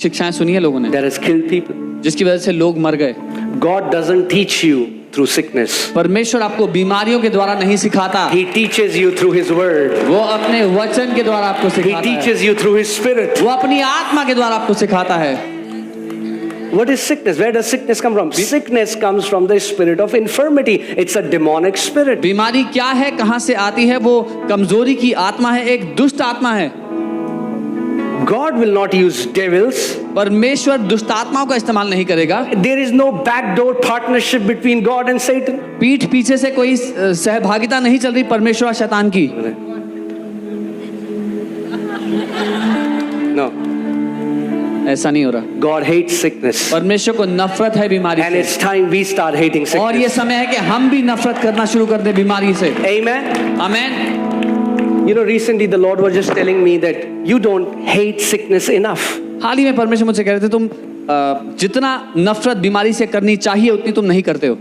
शिक्षाएं सुनी है लोगों ने, that has killed people. जिसकी वजह से लोग मर गए। God doesn't teach you through sickness. परमेश्वर आपको बीमारियों के द्वारा नहीं सिखाता, He teaches you through His word. वो अपने वचन के द्वारा आपको He सिखाता है, teaches you through His Spirit. वो अपनी आत्मा के द्वारा आपको सिखाता है। What is sickness? Where does sickness come from? Sickness comes from the spirit of infirmity. It's a demonic spirit. बीमारी क्या है, कहां से आती है? वो कमजोरी की आत्मा है, एक दुष्ट आत्मा है। God will not use devils. परमेश्वर दुष्ट आत्माओं का इस्तेमाल नहीं करेगा। There is no backdoor partnership between God and Satan. पीठ पीछे से कोई सहभागिता नहीं चल रही परमेश्वर और शैतान की। No. ऐसा नहीं हो रहा। God hates sickness. परमेश्वर को नफरत है बीमारी And से, it's time we start hating और ये sickness. समय है कि हम भी नफरत करना शुरू कर दें बीमारी से। Amen. आमीन। You know, recently the Lord was just telling me that you don't hate sickness enough. हाल ही में परमेश्वर मुझसे कह रहे थे, तुम जितना नफरत बीमारी से करनी चाहिए उतनी तुम नहीं करते हो।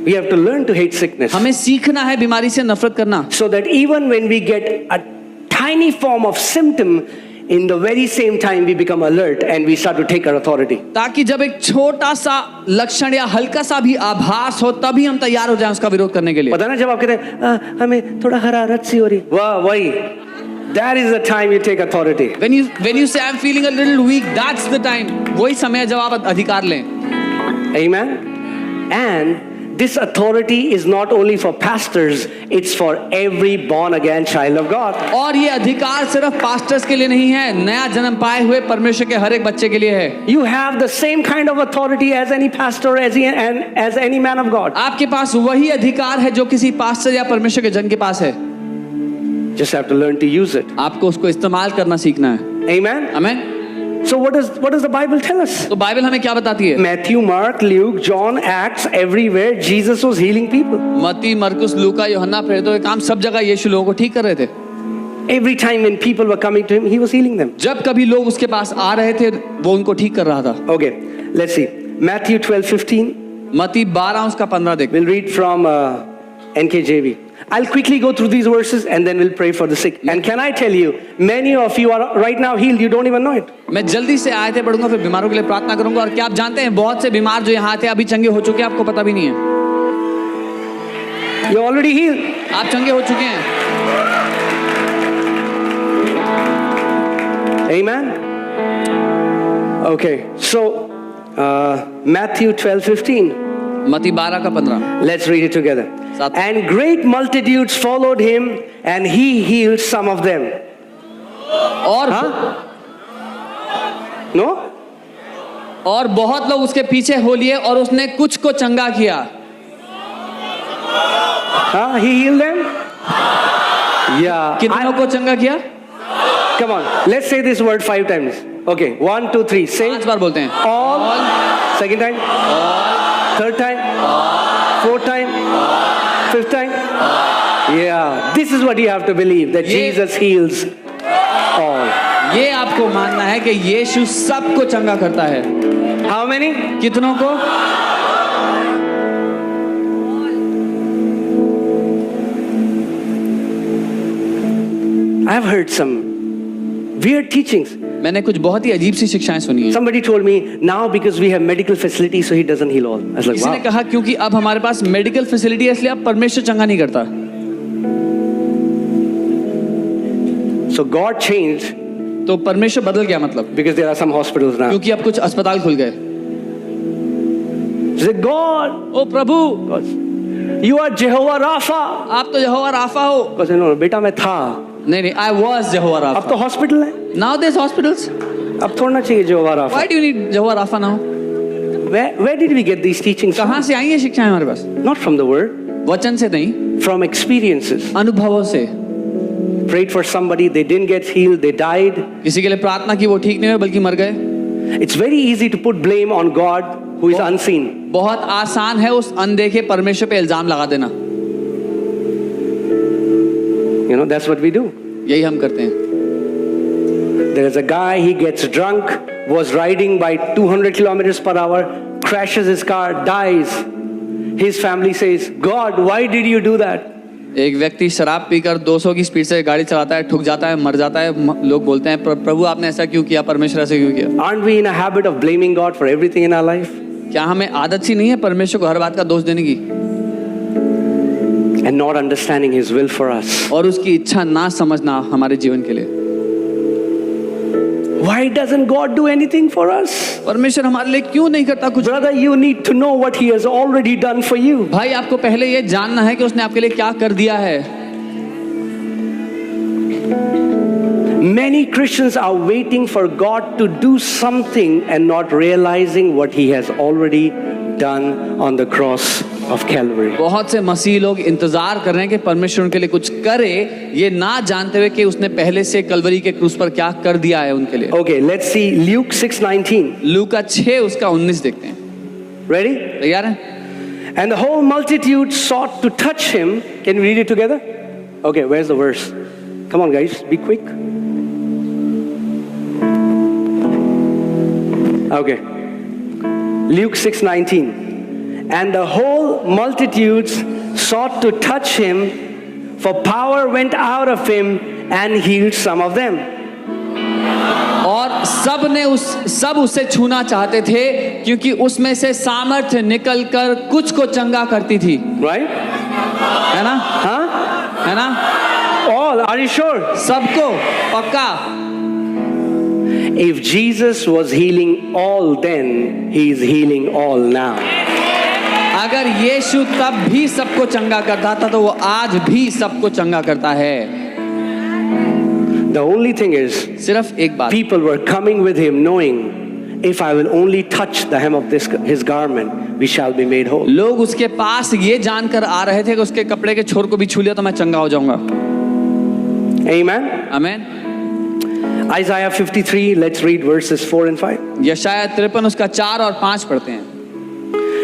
We have to learn to hate sickness. हमें सीखना है बीमारी से नफरत करना, So that even when we get a tiny form of symptom, in the very same time we become alert and we start to take our authority. ताकि जब एक छोटा सा लक्षण या हल्का सा भी आभास हो तभी हम तैयार हो जाएं उसका विरोध करने के लिए। पता ना जब आप कहते हैं हमें थोड़ा हरारत सी हो रही, वाह वही, that is the time you take authority. When you say I'm feeling a little weak, that's the time, वही समय है जब आप अधिकार लें। Amen. And this authority is not only for pastors, it's for every born again child of God. और ये अधिकार सिर्फ पास्टर्स के लिए नहीं है, नया जन्म पाए हुए परमेश्वर के हर एक बच्चे के लिए है। You have the same kind of authority as any pastor, as any man of God. आपके पास वही अधिकार है जो किसी पास्टर या परमेश्वर के जन के पास है, Just have to learn to use it. आपको उसको इस्तेमाल करना सीखना है। Amen. आमीन। So what does the Bible tell us? तो बाइबल हमें क्या बताती है? Matthew, Mark, Luke, John, Acts, everywhere Jesus was healing people. मत्ती, मरकुस, लूका, यूहन्ना, प्रेरितों के काम, सब जगह यीशु लोगों को ठीक कर रहे थे। Every time when people were coming to him, he was healing them. जब कभी लोग उसके पास आ रहे थे वो उनको ठीक कर रहा था। Okay, let's see. Matthew 12:15. मत्ती 12 उसका 15 देख। We'll read from NKJV. I'll quickly go through these verses and then we'll pray for the sick. And can I tell you, many of you are right now healed, you don't even know it. मैं जल्दी से आयतें पढ़ूंगा, फिर बीमारों के लिए प्रार्थना करूंगा। और क्या आप जानते हैं बहुत से बीमार जो यहाँ थे अभी चंगे हो चुके हैं, आपको पता भी नहीं है। You're already healed. आप चंगे हो चुके हैं। Amen. Okay, so Matthew 12:15. मत्ती 12 का 15। Let's read it together. साथ। And great multitudes followed him, and he healed some of them. और No? और बहुत लोग उसके पीछे हो लिए और उसने कुछ को चंगा किया। He healed them? Yeah. कितनों को चंगा किया? Come on, let's say this word 5 times. Okay, 1, 2, 3. Say 5 बार बोलते हैं। all. Second time. Third time. Fourth time. Fifth time. Yeah, this is what you have to believe, that Jesus heals all. ये आपको मानना है कि यीशु सबको चंगा करता है। How many? कितनों को? I've heard some weird teachings. मैंने कुछ बहुत ही अजीब सी शिक्षाएं सुनी हैं। Somebody told me now because we have medical facilities, so he doesn't heal all. I was like, किसी ने wow. कहा क्योंकि अब हमारे पास मेडिकल फैसिलिटी है इसलिए अब परमेश्वर चंगा नहीं करता। So God changed तो परमेश्वर बदल गया मतलब, because there are some hospitals now. क्योंकि अब कुछ अस्पताल खुल गए। He said, God, O Prabhu, God, you are Jehovah Rapha. आप तो यहोवा राफा हो। God said, no, बेटा मैं था, नहीं, I was Jehovah अब Rapha. तो हॉस्पिटल है, Now there's hospitals. अब थोड़ा चाहिए Jehovah Rapha. Why do you need Jehovah Rapha now? Where did we get these teachings from? कहाँ से आई ये शिक्षाएं हमारे पास? Not from the word, वचन से नहीं, from experiences. अनुभवों से। Prayed for somebody, they didn't get healed, they died. किसी के लिए प्रार्थना की, वो ठीक नहीं हुए बल्कि मर गए। It's very easy to put blame on God who is unseen. बहुत आसान है उस अनदेखे परमेश्वर पे इल्जाम लगा देना। You know, that's what we do. यही हम करते हैं। There is a guy, he gets drunk, was riding by 200 kilometers per hour, crashes his car, dies. His family says, God, why did you do that? एक व्यक्ति शराब पीकर 200 की speed से गाड़ी चलाता है, ठुक जाता है, मर जाता है। लोग बोलते हैं प्रभु आपने ऐसा क्यों किया, परमेश्वर ऐसा क्यों किया? Aren't we in a habit of blaming God for everything in our life? क्या हमें आदत सी नहीं है परमेश्वर को हर बात का दोष देने की And not understanding His will for us. और उसकी इच्छा ना समझना हमारे जीवन के लिए? Why doesn't God do anything for us? परमेश्वर हमारे लिए क्यों नहीं करता कुछ? Brother, you need to know what He has already done for you. भाई आपको पहले ये जानना है कि उसने आपके लिए क्या कर दिया है। Many Christians are waiting for God to do something and not realizing what He has already done on the cross of Calvary. बहुत से मसीह लोग इंतजार कर रहे हैं कि परमेश्वर उनके लिए कुछ करे, ये ना जानते हुए कि उसने पहले से कलवरी के क्रूस पर क्या कर दिया है उनके लिए। Okay, let's see Luke 6:19. लूका 6 उसका 19 देखते हैं। Ready? तैयार हैं? And the whole multitude sought to touch Him. Can we read it together? Okay, where's the verse? Come on, guys, be quick. Okay. Luke 6:19. And the whole multitudes sought to touch Him, for power went out of Him and healed some of them. और सब उससे छूना चाहते थे क्योंकि उसमें से सामर्थ्य निकलकर कुछ को चंगा करती थी। Right? है ना? Huh? है ना? All? Are you sure? सबको पक्का। If Jesus was healing all then, He is healing all now. अगर यीशु तब भी सबको चंगा करता था तो वो आज भी सबको चंगा करता है। The only thing is, सिर्फ एक बात, people were coming with Him knowing, if I will only touch the hem of His garment, we shall be made whole. लोग उसके पास ये जानकर आ रहे थे कि उसके कपड़े के छोर को भी छू लिया तो मैं चंगा हो जाऊंगा। Amen? आमीन। Isaiah 53, let's read verses 4 and 5. यशायाह 53 उसका 4 और 5 पढ़ते हैं।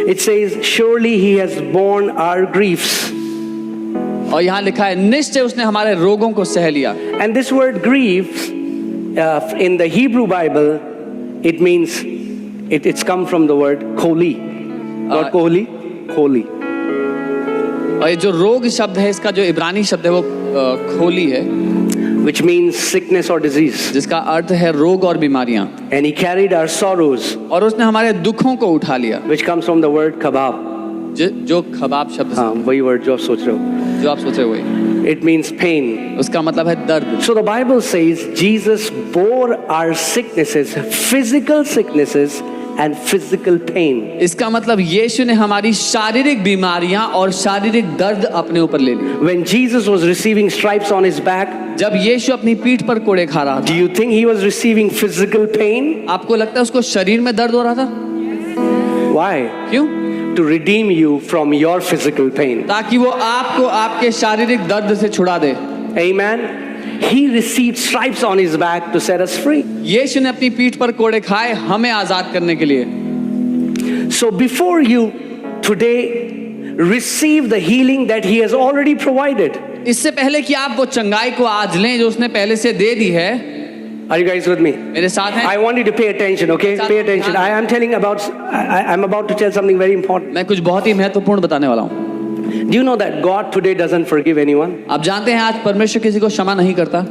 It says, surely He has borne our griefs. और यहाँ लिखा है निश्चय उसने हमारे रोगों को सह लिया। And this word grief, in the Hebrew Bible, it means, it's come from the word koli. Not kohli, koli. और ये जो रोग शब्द है इसका जो इब्रानी शब्द है वो खोली है, which means sickness or disease. जिसका अर्थ है रोग और बीमारियां। And He carried our sorrows, और उसने हमारे दुखों को उठा लिया, which comes from the word kabab. जो खबाब शब्द से, हाँ, वही word जो आप सोच रहे हो. जो आप सोच रहे हो वही। It means pain. उसका मतलब है दर्द। So the Bible says Jesus bore our sicknesses, physical sicknesses and physical pain. इसका मतलब यीशु ने हमारी शारीरिक बीमारियां और शारीरिक दर्द अपने ऊपर ले ली। When Jesus was receiving stripes on His back, जब यीशु अपनी पीठ पर कोड़े खा रहा do था, you think He was receiving physical pain? आपको लगता है उसको शरीर में दर्द हो रहा था? Why? क्यों? To redeem you from your physical pain. ताकि वो आपको आपके शारीरिक दर्द से छुड़ा दे। Amen. He received stripes on His back to set us free. यीशु ने अपनी पीठ पर कोड़े खाए हमें आजाद करने के लिए। So before you today receive the healing that He has already provided. इससे पहले कि आप वो चंगाई को आज लें जो उसने पहले से दे दी है। Are you guys with me? मेरे साथ हैं? I want you to pay attention, okay? Pay attention. I'm telling about, I'm about to tell something very important. मैं कुछ बहुत ही महत्वपूर्ण बताने वाला हूँ। Do you know that God today doesn't forgive anyone? आप जानते हैं आज परमेश्वर किसी को क्षमा नहीं करता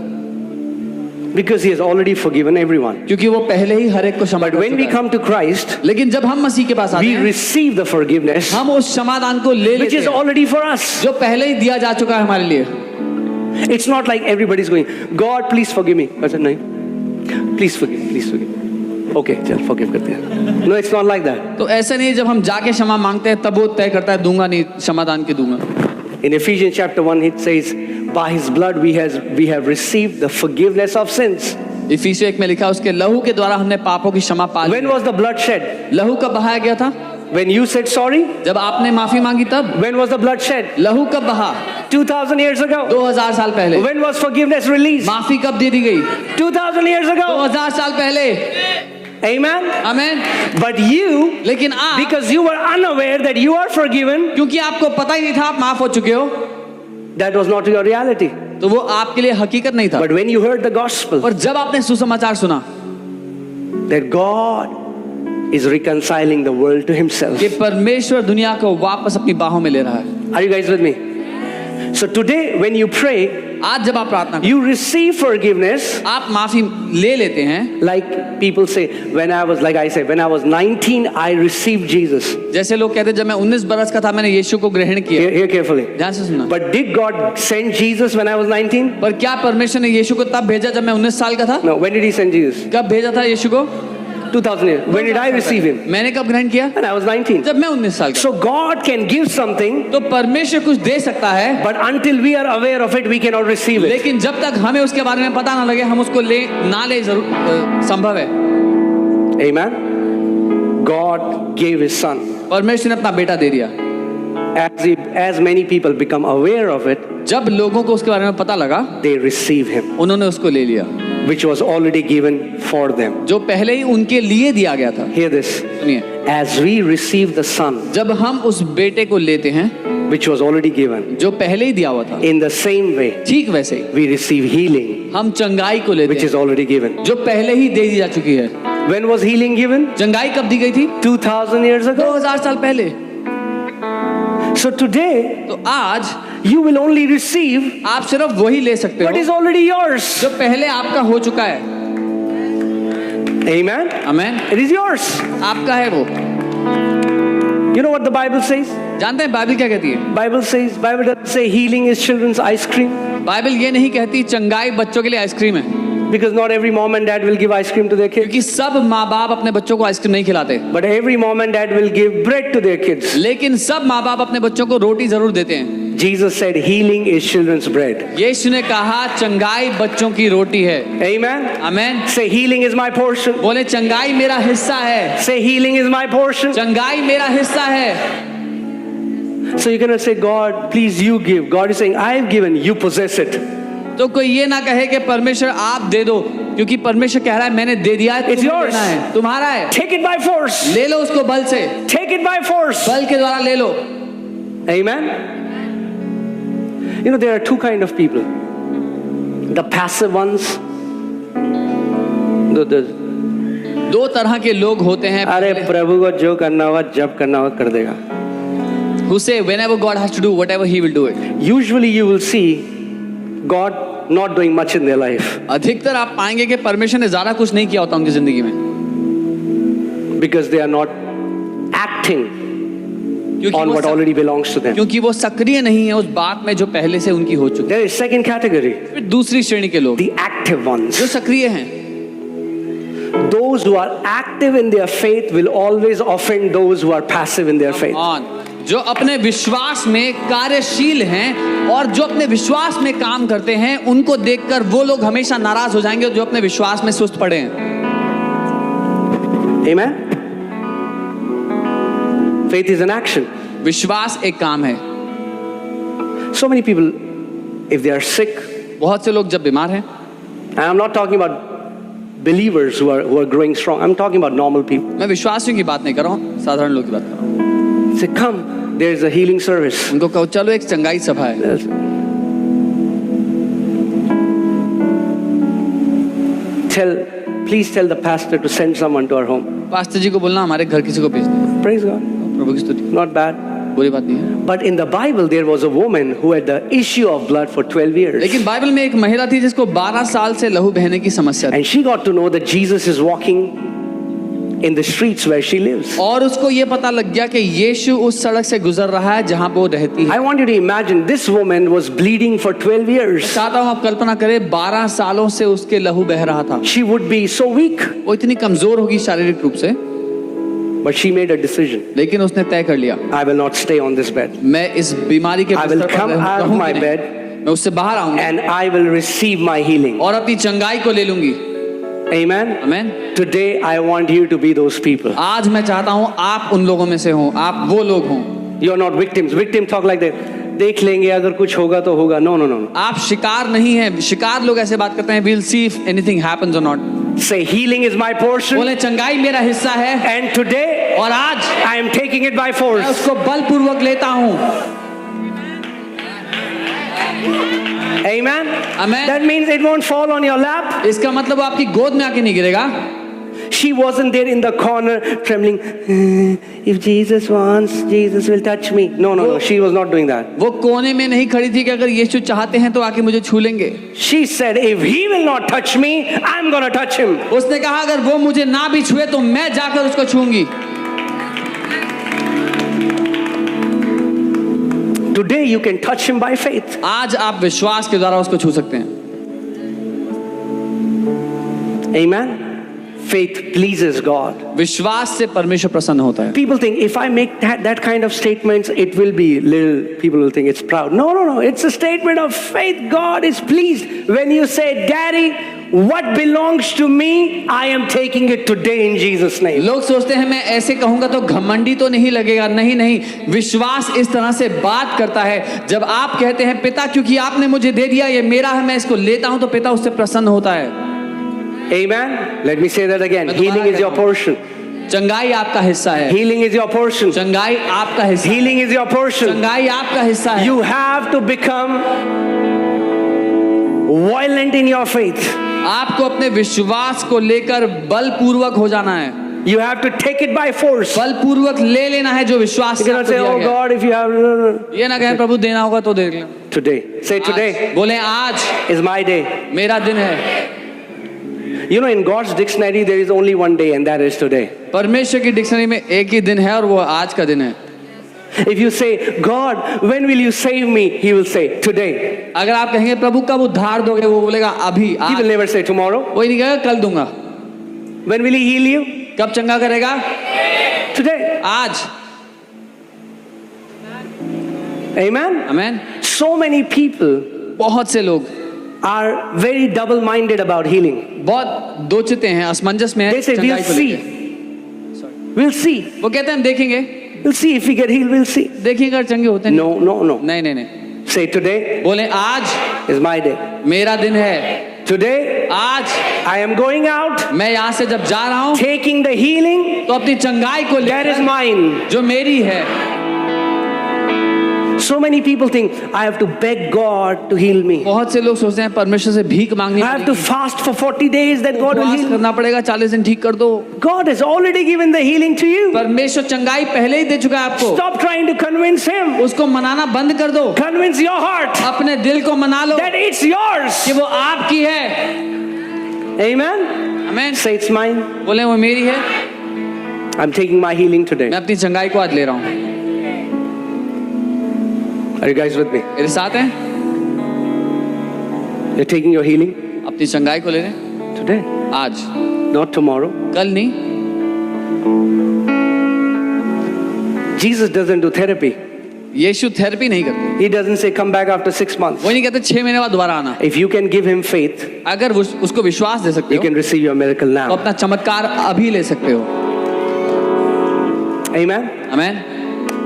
Because He has already forgiven everyone. क्योंकि वो पहले ही हर एक को क्षमा But कर when we चुका है। come to Christ, लेकिन जब हम मसीह के पास आते we हैं receive the forgiveness हम उस क्षमादान को ले which लेते is हैं already for us. जो पहले ही दिया जा चुका है हमारे लिए। It's not like everybody's going, God, please forgive me. I said, no. Please forgive me, please forgive me. Okay, चल forgive करते हैं. No, it's not like that. तो ऐसा नहीं है जब हम जाके क्षमा मांगते हैं तब वो तय करता है दूंगा नहीं, क्षमादान की दूंगा। In Ephesians chapter 1 it says, by His blood we have received the forgiveness of sins. इफिसियों 1 में लिखा उसके लहू के द्वारा हमने पापों की क्षमा पा ली। When was the blood shed? लहू कब बहाया गया था? When you said sorry? जब आपने माफी मांगी तब। When was the blood shed? लहू कब बहा? 2000 years ago. 2000 साल पहले। When was forgiveness released? माफी कब दे दी गई? 2000 years ago. 2000 साल पहले। Amen. आमीन। But you, लेकिन आप because you were unaware that you are forgiven, क्योंकि आपको पता ही नहीं था आप माफ हो चुके हो, that was not your reality. तो वो आपके लिए हकीकत नहीं था। But when you heard the gospel, और जब आपने सुसमाचार सुना that God is reconciling the world to Himself. कि परमेश्वर दुनिया को वापस अपनी बाहों में ले रहा है। Are you guys with me? So today, when you pray, आज जब आप प्रार्थना करते you receive forgiveness. हैं, आप माफी ले लेते हैं. Like people say, when I was 19, I received Jesus. जैसे लोग कहते हैं जब मैं 19 बरस का था मैंने यीशु को ग्रहण किया. Hear carefully. ध्यान से सुनना. But did God send Jesus when I was 19? पर क्या परमेश्वर ने यीशु को तब भेजा जब मैं 19 साल का था? No. When did He send Jesus? कब भेजा था यीशु को? 2000 years. When did I receive Him? मैंने कब ग्रहण किया? When I was 19. जब मैं 19 साल का. So God can give something, तो परमेश्वर कुछ दे सकता है, but until we are aware of it, we cannot receive it. लेकिन जब तक हमें उसके बारे में पता ना लगे हम उसको ना ले जरूर संभव है. Amen. God gave His Son. परमेश्वर ने अपना बेटा दे दिया. As many people become aware of it, जब लोगों को उसके बारे में पता लगा they receive Him, उन्होंने उसको ले लिया which was already given for them. जो पहले ही उनके लिए दिया गया था. Hear this. सुनिए, As we receive the Son, जब हम उस बेटे को लेते हैं which was already given, जो पहले ही दिया हुआ था, in the same way, ठीक वैसे ही we receive healing, हम चंगाई को लेते which is हैं already given. जो पहले ही दे दी जा चुकी है. When was healing given? चंगाई कब दी गई थी? 2000 years ago. 2000 साल पहले. So today, तो आज you will only receive आप सिर्फ वही ले सकते what is हो already yours. जो पहले आपका हो चुका है. Amen. Amen. It is yours. आपका है वो. You know what the Bible says? जानते हैं बाइबल क्या कहती है? Bible doesn't say healing is children's ice cream, Bible ये नहीं कहती चंगाई बच्चों के लिए आइसक्रीम है, because not every mom and dad will give ice cream to their kids. क्योंकि सब माँ बाप अपने बच्चों को आइसक्रीम नहीं खिलाते, But every mom and dad will give bread to their kids. लेकिन सब माँ बाप अपने बच्चों को रोटी जरूर देते हैं. Jesus said healing is children's bread. यीशु ने कहा चंगाई बच्चों की रोटी है. Amen. Amen. Say healing is my portion. बोले चंगाई मेरा हिस्सा है. Say healing is my portion. चंगाई मेरा हिस्सा है. So you're going to say, God, please you give. God is saying, I've given, you possess it. तो कोई ये ना कहे कि परमेश्वर आप दे दो, क्योंकि परमेश्वर कह रहा है मैंने दे दिया है, It's yours. लेना है, तुम्हारा है. Take it by force. ले लो उसको बल से, Take it by force. बल के द्वारा ले लो. Amen. You know, there are two kind of people. The passive ones. The दो तरह के लोग होते हैं. अरे प्रभु को जो करना होगा जब करना होगा कर देगा. Who say whenever God has to do whatever He will do it. Usually you will see God not doing much in their life. अधिकतर आप पाएंगे कि परमेश्वर ने ज्यादा कुछ नहीं किया होता उनकी जिंदगी में, Because they are not acting on what already belongs to them. क्योंकि वो सक्रिय नहीं है उस बात में जो पहले से उनकी हो चुकी है. There is second category. फिर दूसरी श्रेणी के लोग The active ones. जो सक्रिय हैं. Those who are active in their faith will always offend those who are passive in their faith. जो अपने विश्वास में कार्यशील हैं और जो अपने विश्वास में काम करते हैं उनको देखकर वो लोग हमेशा नाराज हो जाएंगे जो अपने विश्वास में सुस्त पड़े हैं. Amen. Faith is an action. विश्वास एक काम है. So many people, if they are sick, बहुत से लोग जब बीमार हैं, and I'm not talking about believers who are growing strong. I'm talking about normal people. मैं विश्वासियों की बात नहीं कर रहा हूँ, साधारण लोग की बात कर रहा हूँ. Say, come, there is a healing service. उनको कहो चलो एक चंगाई सभा है. Please tell the pastor to send someone to our home. Pastor ji को बोलना हमारे घर किसी को भेज दो. Praise God. प्रभु की स्तुति. Not bad. बुरी बात नहीं है. But in the Bible, there was a woman who had the issue of blood for 12 years. लेकिन बाइबल में एक महिला थी जिसको 12 साल से लहू बहने की समस्या थी. And she got to know that Jesus is walking in the streets where she lives. और उसको ये पता लग गया कि यीशु उस सड़क से गुजर रहा है जहाँ वो रहती है. I want you to imagine this woman was bleeding for 12 years. चाहता हूँ आप कल्पना करें 12 सालों से उसके लहू बह रहा था. She would be so weak. वो इतनी कमजोर होगी शारीरिक रूप से, but she made a decision. लेकिन उसने तय कर लिया I will not stay on this bed. मैं इस बीमारी के I will बिस्तर come पर out of रहूंगी my नहीं. bed मैं उससे बाहर आऊंगी and I will receive my healing. और अपनी चंगाई को ले लूंगी. Amen. Amen. Today I want you to be those people. आज मैं चाहता हूँ आप उन लोगों में से हों, आप वो लोग हों. You are not victims. Victims talk like that. देख लेंगे अगर कुछ होगा तो होगा. No, no, no. आप शिकार नहीं हैं. शिकार लोग ऐसे बात करते हैं, we'll see if anything happens or not. Say healing is my portion. बोले चंगाई मेरा हिस्सा है And today और आज I am taking it by मैं force. उसको बलपूर्वक लेता हूँ. Amen. Amen. That means it won't fall on your lap. इसका मतलब वो आपकी गोद में आके नहीं गिरेगा. She wasn't there in the corner trembling. If Jesus wants, Jesus will touch me. No. She was not doing that. वो कोने में नहीं खड़ी थी कि अगर यीशु चाहते हैं तो आके मुझे छू लेंगे। She said, if he will not touch me, I'm going to touch him. उसने कहा अगर वो मुझे ना भी छुए तो मैं जाकर उसको छूंगी। Today you can touch him by faith. आज आप विश्वास के द्वारा उसको छू सकते हैं। Amen. Faith pleases God. विश्वास से परमेश्वर प्रसन्न होता है। People think if I make that kind of statements, it will be little, people will think it's proud. No. It's a statement of faith. God is pleased when you say, Daddy, what belongs to me, I am taking it today in Jesus' name. लोग सोचते हैं मैं ऐसे कहूंगा तो घमंडी तो नहीं लगेगा। नहीं, विश्वास इस तरह से बात करता है। जब आप कहते हैं पिता क्योंकि आपने मुझे दे दिया, ये मेरा है, मैं इसको लेता हूं, तो पिता उससे प्रसन्न होता है। Amen. Let me say that again. Healing is your portion. चंगाई आपका हिस्सा है। Healing is your portion. चंगाई आपका हिस्सा है। Healing is your portion. चंगाई आपका हिस्सा है। You have to become violent in your faith. आपको अपने विश्वास को लेकर बलपूर्वक हो जाना है। You have to take it by force. बलपूर्वक ले लेना है जो विश्वास You से cannot आपको say, दिया oh गया। God, if you have... ये ना कहें प्रभु देना होगा तो दे लेना। Today. Say today बोले आज is my day. मेरा दिन है। You know, in God's dictionary, there is only one day, and that is today. परमेश्वर की डिक्शनरी में एक ही दिन है और वो आज का दिन है। If you say, God, when will you save me? He will say, today. अगर आप कहेंगे प्रभु कब उद्धार दोगे, वो बोलेगा अभी, He will आज। never say tomorrow. कोई नहीं कहेगा कल दूंगा। When will He heal you? कब चंगा करेगा? Today. आज। Amen? आमेन। So many people बहुत से लोग are very double-minded about healing. बहुत दो चिते हैं, असमंजस में हैं They say, we'll चंगाई को see. लेके। We'll see. वो कहते हैं हम देखेंगे, We'll see if we get healed, we'll see. देखिएगा अगर चंगे होते हैं। No. नहीं। Say, today बोले आज is my day. मेरा दिन है। Today, आज I am going out, मैं यहाँ से जब जा रहा हूँ taking the healing तो अपनी चंगाई को that is लेकर mine. जो मेरी है। So many people think, I have to beg God to heal me. बहुत से लोग सोचते हैं परमेश्वर से भीख मांगनी I have to fast for 40 days that God will उपवास heal me. करना पड़ेगा, 40 दिन ठीक कर दो। God has already given the healing to you. परमेश्वर चंगाई पहले ही दे चुका है आपको। Stop trying to convince Him. उसको मनाना बंद कर दो। Convince your heart अपने दिल को मना लो that it's yours. कि वो आपकी है। Amen? Amen. Say it's mine. बोले वो मेरी है, I'm taking my healing today. मैं अपनी चंगाई को आज ले रहा हूँ। Are you guys with me? मेरे साथ हैं? You're taking your healing अपनी चंगाई को ले लें today, आज, not tomorrow. कल नहीं। Jesus doesn't do therapy. यीशु थेरेपी नहीं करते। He doesn't say come back after 6 months. वो नहीं कहते 6 महीने बाद दोबारा आना। If you can give Him faith, अगर उसको विश्वास दे सकते you हो can receive your miracle तो now. अपना चमत्कार अभी ले सकते हो। Amen? Amen.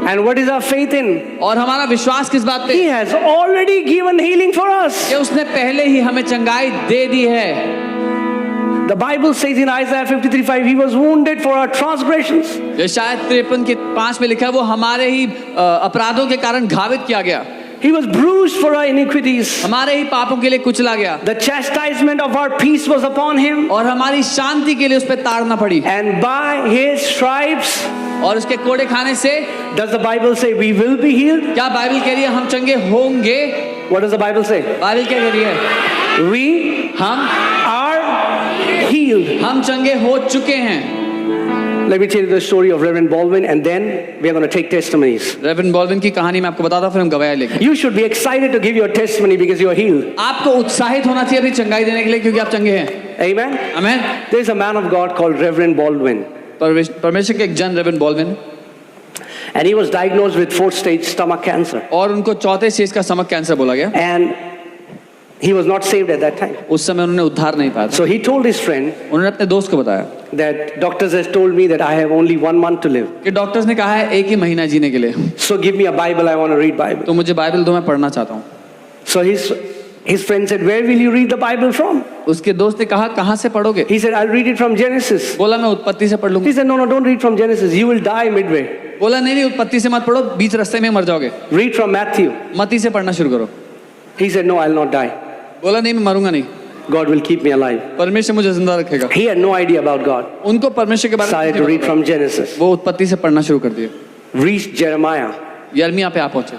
And what is our faith in? और हमारा विश्वास किस बात पे? He has already given healing for us. कि उसने पहले ही हमें चंगाई दे दी है। The Bible says in Isaiah 53:5, He was wounded for our transgressions. जो शायद 53:5 में लिखा है वो हमारे ही अपराधों के कारण घावित किया गया, He was bruised for our iniquities. हमारे ही पापों के लिए कुचला गया, The chastisement of our peace was upon Him. और हमारी शांति के लिए उस पर ताड़ना पड़ी। And by His stripes, और उसके कोड़े खाने से does the Bible say we will be healed? क्या बाइबल कह रही है हम चंगे होंगे? What does the Bible say? Bible क्या कह रही है? We हम healed. हम चंगे हो चुके हैं। Let me tell you the story of Reverend Baldwin, and then we are going to take testimonies. Reverend Baldwin की कहानी मैं आपको बताता हूं, फिर हम गवाही लेंगे। You should be excited to give your testimony because you are healed. आपको उत्साहित होना चाहिए अपनी चंगाई देने के लिए क्योंकि आप चंगे हैं। Amen? Amen. There is a man of God called Reverend Baldwin, परमेश्वर के एक जन reverend Baldwin, and he was diagnosed with 4th stage stomach cancer. और उनको 4थे स्टेज का स्टमक कैंसर बोला गया। And he was not saved at that time. उस समय उन्होंने उद्धार नहीं पाया। So he told his friend उन्होंने अपने दोस्त को बताया that doctors has told me that I have only 1 month to live. कि डॉक्टर्स ने कहा है एक ही महीना जीने के लिए, So give me a Bible, I want to read Bible. तो मुझे बाइबल दो, मैं पढ़ना चाहता हूँ। So his friend said, where will you read the Bible from? उसके दोस्त ने कहा कहाँ से पढ़ोगे? He said, I'll read it from Genesis. बोला मैं उत्पत्ति से पढ़ लूंगा। He said, no, don't read from Genesis. You will die midway. बोला नहीं उत्पत्ति से मत पढ़ो, बीच रास्ते में मर जाओगे। Read from Matthew. मत्ती से पढ़ना शुरू करो। He said, no, I'll not die. बोला नहीं मैं मरूंगा नहीं। God will keep me alive. परमेश्वर मुझे जिंदा रखेगा। He had no idea about God. उनको परमेश्वर के बारे Started to में read from Genesis. वो उत्पत्ति से पढ़ना शुरू कर दिए। Reached Jeremiah. यर्मिया पे आप पहुंचे।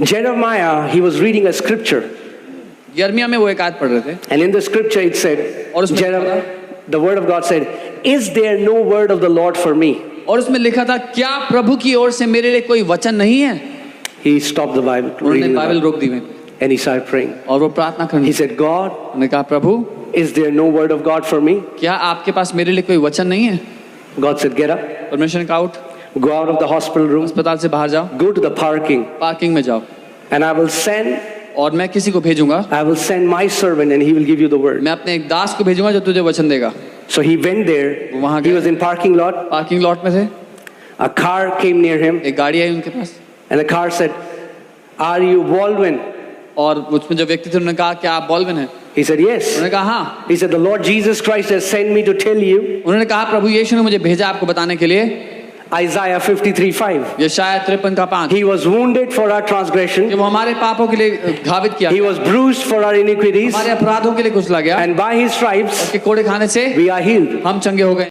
Jeremiah, he was reading a scripture. यर्मिया में वो एक आयत पढ़ रहे थे And in the scripture it said, और उसमें Jeremiah, the word of God said, is there no word of the Lord for me? और उसमें लिखा था क्या प्रभु की ओर से मेरे लिए कोई वचन नहीं है? He stopped the Bible. उन्होंने reading the बाइबल Bible, रोक दी वहीं पे and he started praying. और वो प्रार्थना करने He said, God, उन्होंने कहा प्रभु is there no word of God for me? क्या आपके पास मेरे लिए कोई वचन नहीं है? God said, get up, परमेश्वर ने कहा उठ, go out of the hospital room, अस्पताल से बाहर जाओ, go to the parking, parking में जाओ and I will send my servant and he will give you the word. मैं अपने एक दास को भेजूंगा जो तुझे वचन देगा। So he went there. वहाँ He गए। was in parking lot. Parking lot में थे, A car came near him, एक गाड़ी आई उनके पास and the car said, "Are you Baldwin?" और उसमें जो व्यक्ति थे उन्होंने कहा क्या आप बॉल्विन हैं? He said, "Yes." उन्होंने कहा हाँ। He said, "The Lord Jesus Christ has sent me to tell you उन्होंने कहा प्रभु यीशु ने मुझे भेजा आपको बताने के लिए Isaiah 53:5. यशायाह 53:5 He was wounded for our transgression. कि वो हमारे पापों के लिए घावित किया He was bruised for our iniquities, हमारे अपराधों के लिए कुचला गया and by his stripes के कोड़े खाने से we are healed." हम चंगे हो गए।